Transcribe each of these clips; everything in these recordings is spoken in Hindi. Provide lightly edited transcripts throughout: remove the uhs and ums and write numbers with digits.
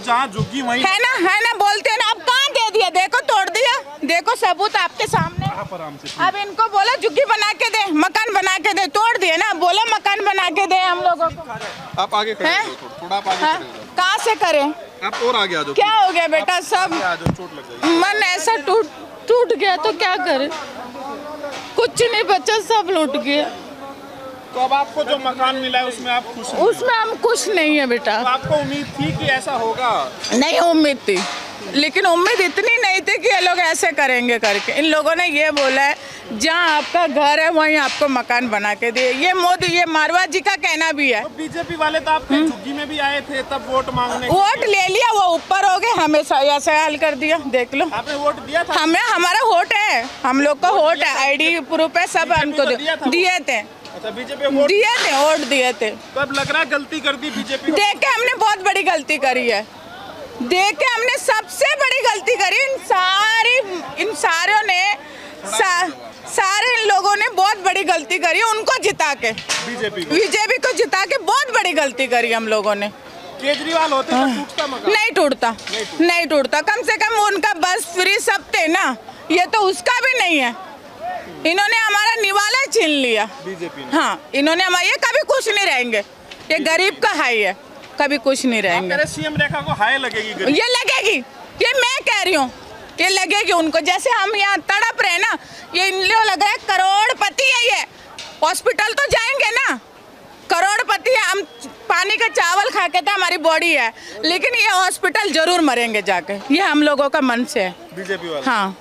जहाँ झुग्गी वहीं है ना बोलते हैं ना। अब कहाँ दे दिया, देखो तोड़ दिया, देखो सबूत आपके सामने। अब इनको बोला झुग्गी बना के दे, मकान बना के दे, तोड़ दिए ना, बोला मकान बना के दे हम लोगों को। आप आगे खड़े हो, थोड़ा आप आगे खड़े हो। कहाँ से करें, आप और आगे आ जाओ। क्या हो गया बेटा, सब चोट लग गई, मन ऐसा टूट गया तो क्या करे, कुछ नहीं बचा, सब लूट गया। तो अब आपको जो मकान मिला है उसमें आप खुश हैं? उसमें हम खुश नहीं है बेटा। तो आपको उम्मीद थी कि ऐसा होगा? नहीं उम्मीद थी, लेकिन उम्मीद इतनी नहीं थी कि ये लोग ऐसे करेंगे करके। इन लोगों ने ये बोला है जहाँ आपका घर है वहीं आपको मकान बना के दे। ये मोदी, ये मारवाड़ जी का कहना भी है। तो बीजेपी वाले तो आपके झुग्गी में भी आए थे तब वोट मांगने, वोट ले लिया, वो ऊपर हो गए, हमें ऐसा हाल कर दिया, देख लो। आपने वोट दिया था? हमें, हमारा वोट है, हम लोग का वोट है, ID प्रूफ है, सब हमको दिए थे। अच्छा, बीजेपी वोट दिए थे। तो अब लग रहा है गलती कर दी बीजेपी। देख के हमने बहुत बड़ी गलती करी है, देख के हमने सबसे बड़ी गलती करी। इन सारों ने सारे लोगों ने बहुत बड़ी गलती करी, उनको जिता के, बीजेपी को जिता के बहुत बड़ी गलती करी हम लोगों ने। केजरीवाल होते तो टूटता मकान? नहीं टूटता, कम से कम उनका बस फ्री सब थे ना, ये तो उसका भी नहीं है। इन्होंने हमारा निवाला छीन लिया बीजेपी ने। हाँ, इन्होंने हमारे, ये कभी खुश नहीं रहेंगे, ये गरीब का हाई है, कभी कुछ नहीं रहेंगे। सीएम रेखा को हाई लगेगी? ये लगेगी, ये मैं कह रही हूँ, ये लगेगी उनको। जैसे हम यहाँ तड़प रहे ना, ये इन लोग लग रहा है करोड़पति है ये। हॉस्पिटल तो जाएंगे ना, करोड़पति है, हम पानी का चावल खा के तो हमारी बॉडी है, लेकिन ये हॉस्पिटल जरूर मरेंगे जाके, ये हम लोगों का मन से है। बीजेपी वाले? हाँ।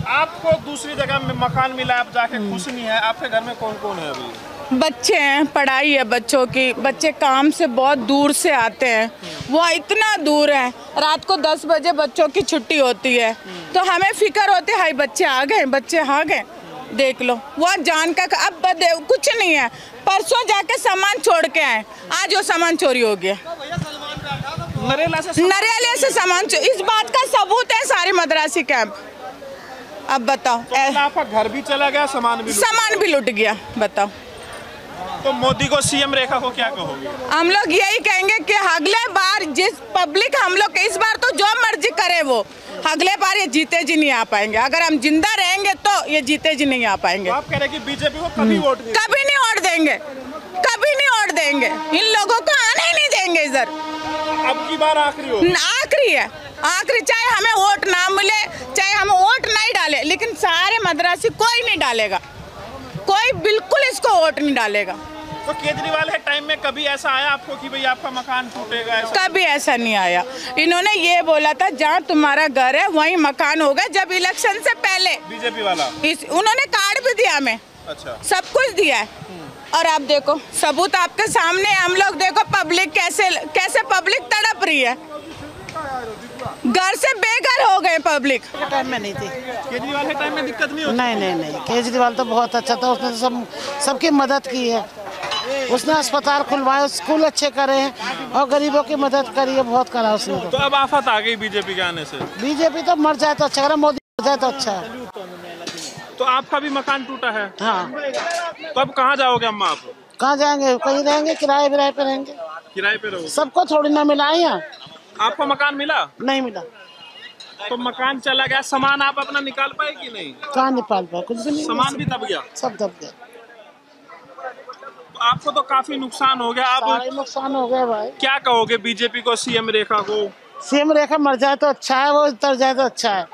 आपको दूसरी जगह में मकान मिला, आप जाके खुश नहीं है? आपके घर में कौन कौन है अभी? बच्चे हैं, पढ़ाई है बच्चों की, बच्चे काम से बहुत दूर से आते हैं, वो इतना दूर है, रात को 10 बजे बच्चों की छुट्टी होती है, तो हमें फिक्र होती है, हाय बच्चे आ गए, देख लो। वो जान का अब कुछ नहीं है, परसों जाके सामान छोड़ के आए, आज वो सामान चोरी हो गया, नरेला से सामान। इस बात का सबूत है सारी मद्रासी कैंप। अब बताओ, तो आपका घर भी चला गया, सामान भी लुट गया, बताओ। तो मोदी को, सीएम रेखा को क्या कहोगे? हम लोग यही कहेंगे कि अगले बार जिस पब्लिक हम लोग, इस बार तो जो मर्जी करे वो, अगले बार ये जीते जी नहीं आ पाएंगे। अगर हम जिंदा रहेंगे तो ये जीते जी नहीं आ पाएंगे। तो आप कह रहे हैं कि बीजेपी को कभी वोट नहीं? कभी नहीं वोट देंगे, कभी नहीं वोट देंगे, इन लोगों को आने ही नहीं देंगे इधर। अब की बार आखिरी है, आखिरी, चाहे हमें वोट ना मिले, चाहे हम वोट नहीं डाले, लेकिन सारे मद्रासी कोई नहीं डालेगा, कोई बिल्कुल इसको वोट नहीं डालेगा। तो केजरीवाल के टाइम में कभी ऐसा आया आपको कि भाई आपका मकान टूटेगा? कभी ऐसा नहीं आया। इन्होंने ये बोला था जहाँ तुम्हारा घर है वहीं मकान होगा, जब इलेक्शन से पहले। बीजेपी वाला? उन्होंने कार्ड भी दिया हमें। अच्छा। सब कुछ दिया है, और आप देखो सबूत आपके सामने। हम लोग देखो पब्लिक कैसे पब्लिक तड़प रही है, घर से बेघर हो गए पब्लिक। टाइम में नहीं थी, केजरीवाल के टाइम में दिक्कत नहीं होती? नहीं, केजरीवाल तो बहुत अच्छा था, उसने तो सबकी मदद की है, उसने अस्पताल खुलवाए, स्कूल अच्छे करे हैं और गरीबों की मदद करी है, बहुत करा उसने। तो अब आफत आ गई बीजेपी के आने से? बीजेपी तो मर जाए तो अच्छा, मोदी मर जाए तो अच्छा है। तो आपका भी मकान टूटा है? हाँ। तो अब कहाँ जाओगे अम्मा आप? कहाँ जाएंगे, कहीं रहेंगे, किराए पे रहेंगे। किराए पे रहोगे? सबको थोड़ी ना मिला है यहाँ। आपको मकान मिला? नहीं मिला। तो मकान चला गया, सामान आप अपना निकाल पाए कि नहीं? कहाँ निकाल पाए, कुछ भी नहीं। सामान भी दब गया? सब दब गया। आपको तो काफी नुकसान हो गया। अब नुकसान हो गया भाई। क्या कहोगे बीजेपी को, सीएम रेखा को? सीएम रेखा मर जाए तो अच्छा है, वो उतर जाए तो अच्छा है,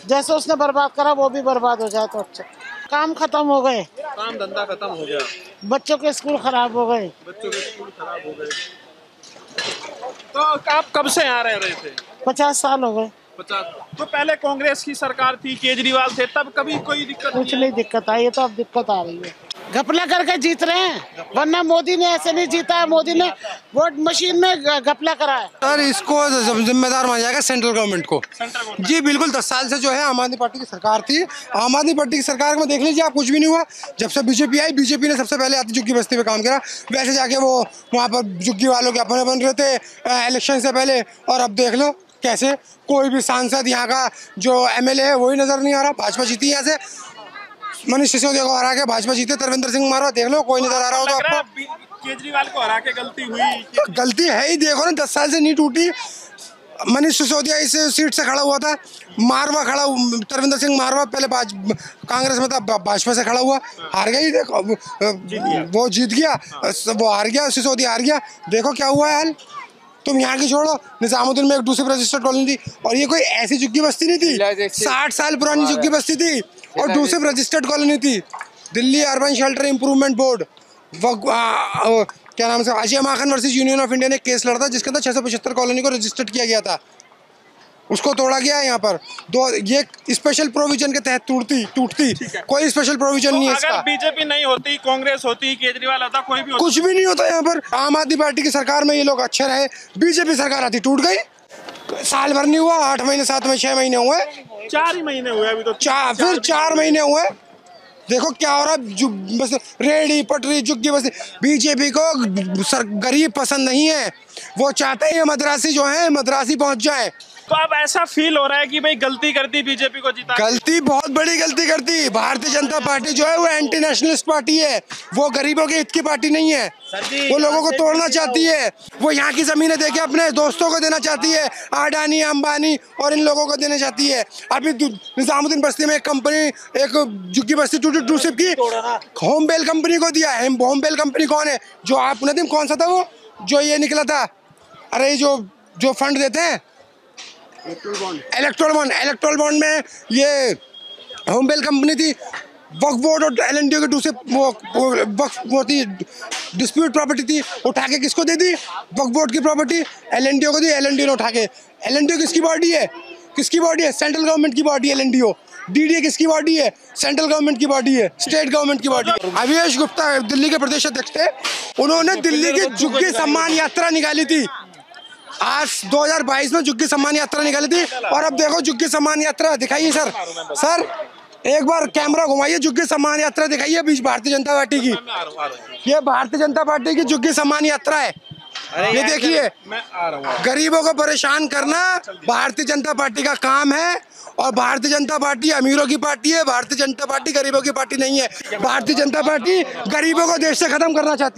जैसे उसने बर्बाद करा वो भी बर्बाद हो जाए तो अच्छा। काम खत्म हो गए, काम धंधा खत्म हो गया, बच्चों के स्कूल खराब हो गए। तो आप कब से यहाँ रह रहे थे? 50 साल हो गए। 50। तो पहले कांग्रेस की सरकार थी, केजरीवाल थे, तब कभी कोई दिक्कत? कुछ नहीं दिक्कत आई है, तो अब दिक्कत आ रही है। घपला करके जीत रहे हैं, वरना मोदी ने ऐसे नहीं जीता है, मोदी ने वोट मशीन में घपला करा है। सर इसको जिम्मेदार माना जाएगा सेंट्रल गवर्नमेंट को। जी बिल्कुल, 10 साल से जो है आम आदमी पार्टी की सरकार थी, आम आदमी पार्टी की सरकार में देख लीजिए आप, कुछ भी नहीं हुआ। जब से बीजेपी आई, बीजेपी ने सबसे पहले आती झुग्गी बस्ती पे काम करा, वैसे जाके वो वहाँ पर झुग्गी वालों के अपने बन रहे थे इलेक्शन से पहले, और अब देख लो कैसे कोई भी सांसद यहाँ का जो MLA है वही नजर नहीं आ रहा। भाजपा जीती यहाँ से, मनीष सिसोदिया को हरा के भाजपा जीते, तरविंदर सिंह मारो, देख लो कोई नजर आ रहा हो तो आपको? केजरीवाल को हरा के गलती हुई? गलती है ही, देखो ना 10 साल से नहीं टूटी। मनीष सिसोदिया इस सीट से खड़ा हुआ था, मारवा खड़ा, तरविंदर सिंह मारवा पहले कांग्रेस में था, भाजपा से खड़ा हुआ, हार गया ही। देखो वो जीत गया, वो हार गया, सिसोदिया हार गया। देखो क्या हुआ है हाल। तुम यहाँ की छोड़ो, निजामुद्दीन में एक दूसरी रजिस्टर्ड कॉलोनी थी, और ये कोई ऐसी झुग्गी बस्ती नहीं थी, 60 साल पुरानी झुग्गी बस्ती थी और दूसरी रजिस्टर्ड कॉलोनी थी। Delhi urban shelter improvement board, क्या नाम से, आशिया माखन वर्सेस यूनियन ऑफ इंडिया ने केस लड़ा था, जिसके अंदर 675 कॉलोनी को रजिस्टर्ड किया गया था, उसको तोड़ा गया है यहाँ पर। ये स्पेशल प्रोविजन के तहत टूटती कोई स्पेशल प्रोविजन नहीं है इसका। अगर बीजेपी नहीं होती, कांग्रेस होती, केजरीवाल होता, कोई भी होता, कुछ भी नहीं होता यहाँ पर। आम आदमी पार्टी की सरकार में ये लोग अच्छे रहे, बीजेपी सरकार आती टूट गई। साल भर नहीं हुआ, 8 महीने 7 महीने 6 महीने हुए, 4 ही महीने हुए अभी तो, फिर 4 महीने हुए। देखो क्या हो रहा है, बस रेडी पटरी झुग्गी बस्ती। बीजेपी को गरीब पसंद नहीं है, वो चाहते हैं मद्रासी जो है मद्रासी पहुंच जाए। तो अब ऐसा फील हो रहा है कि भाई गलती कर दी बीजेपी को जिता। गलती, बहुत बड़ी गलती कर दी। भारतीय जनता पार्टी जो है वो एंटी नेशनलिस्ट पार्टी है, वो गरीबों के हित की पार्टी नहीं है। वो लोगों को तोड़ना चाहती है, वो यहाँ की जमीनें देके अपने दोस्तों को देना चाहती है, अडानी अंबानी और इन लोगों को देना चाहती है। अभी निजामुद्दीन बस्ती में एक कंपनी, एक झुग्गी बस्ती टूटी टूसिप की, होम बेल कंपनी को दिया है। होम बेल कंपनी कौन है? जो आप नदीम, कौन सा था वो जो ये निकला था, अरे जो फंड देते हैं, इलेक्ट्रोल बॉन्ड में ये होम बेल कंपनी थी। वक्फ बोर्ड और LNDO के दूसरे वो थी, डिस्प्यूट प्रॉपर्टी थी, उठा के किसको दे दी? वक्फ बोर्ड की प्रॉपर्टी LNDO को दी, LNDO ने उठा के। LNDO किसकी बॉडी है? सेंट्रल गवर्नमेंट की बॉडी है LNDO। DDA किसकी बॉडी है? सेंट्रल गवर्नमेंट की बॉडी है, स्टेट गवर्नमेंट की बॉडी है। अभिषेक गुप्ता दिल्ली के प्रदेश अध्यक्ष थे, उन्होंने दिल्ली की झुग्गी सम्मान यात्रा निकाली थी। आज 2022 में झुग्गी सम्मान यात्रा निकाली थी, और अब देखो झुग्गी सम्मान यात्रा दिखाइए सर एक बार कैमरा घुमाइए, झुग्गी सम्मान यात्रा दिखाइए बीच भारतीय जनता पार्टी की। ये भारतीय जनता पार्टी की झुग्गी सम्मान यात्रा है, ये देखिए। गरीबों को परेशान करना भारतीय जनता पार्टी का काम है, और भारतीय जनता पार्टी अमीरों की पार्टी है, भारतीय जनता पार्टी गरीबों की पार्टी नहीं है। भारतीय जनता पार्टी गरीबों को देश से खत्म करना चाहती है।